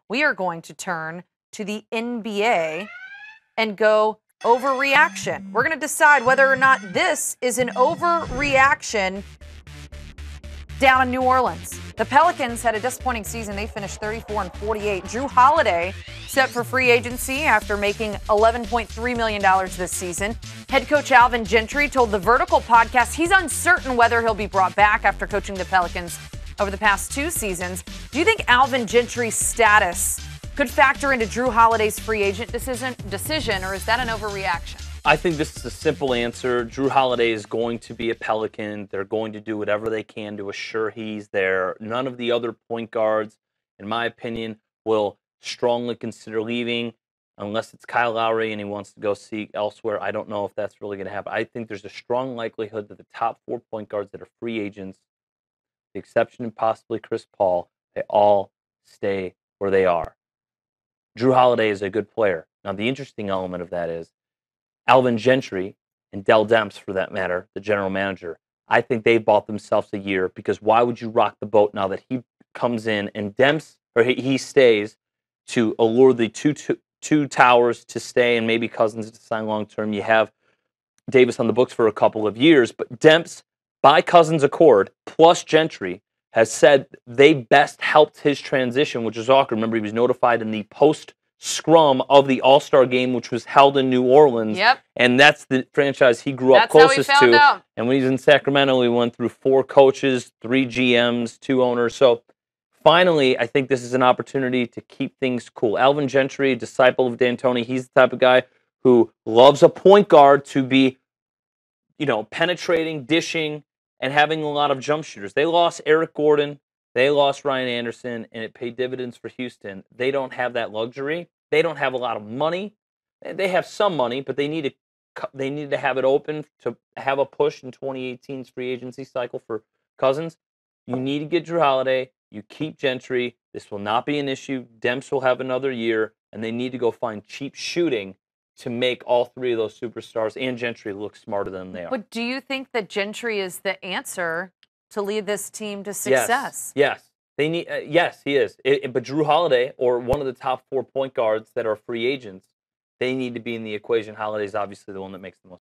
We are going to turn to the NBA and go overreaction. We're going to decide whether or not this is an overreaction down in New Orleans. The Pelicans had a disappointing season. They finished 34-48. Jrue Holiday set for free agency after making $11.3 million this season. Head coach Alvin Gentry told the Vertical podcast he's uncertain whether he'll be brought back after coaching the Pelicans over the past 2 seasons. Do you think Alvin Gentry's status could factor into Jrue Holiday's free agent decision, or is that an overreaction? I think this is a simple answer. Jrue Holiday is going to be a Pelican. They're going to do whatever they can to assure he's there. None of the other point guards, in my opinion, will strongly consider leaving unless it's Kyle Lowry and he wants to go seek elsewhere. I don't know if that's really going to happen. I think there's a strong likelihood that the top 4 point guards that are free agents, with the exception of possibly Chris Paul, they all stay where they are. Jrue Holiday is a good player. Now, the interesting element of that is Alvin Gentry and Dell Demps, for that matter, the general manager, I think they bought themselves a year, because why would you rock the boat now that he comes in and he stays to allure the two towers to stay and maybe Cousins to sign long term. You have Davis on the books for a couple of years, but Demps, by Cousins' accord, plus Gentry, has said they best helped his transition, which is awkward. Remember, he was notified in the post-scrum of the All-Star game, which was held in New Orleans. Yep. And that's the franchise he grew up closest to. And when he was in Sacramento, he went through 4 coaches, 3 GMs, 2 owners. So finally, I think this is an opportunity to keep things cool. Alvin Gentry, disciple of D'Antoni, he's the type of guy who loves a point guard to be, penetrating, dishing, and having a lot of jump shooters. They lost Eric Gordon. They lost Ryan Anderson, and it paid dividends for Houston. They don't have that luxury. They don't have a lot of money. They have some money, but they need to have it open to have a push in 2018's free agency cycle for Cousins. You need to get Jrue Holiday. You keep Gentry. This will not be an issue. Demps will have another year, and they need to go find cheap shooting to make all 3 of those superstars and Gentry look smarter than they are. But do you think that Gentry is the answer to lead this team to success? Yes. They need. Yes, he is. But Jrue Holiday, or one of the top 4 point guards that are free agents, they need to be in the equation. Holiday's obviously the one that makes the most.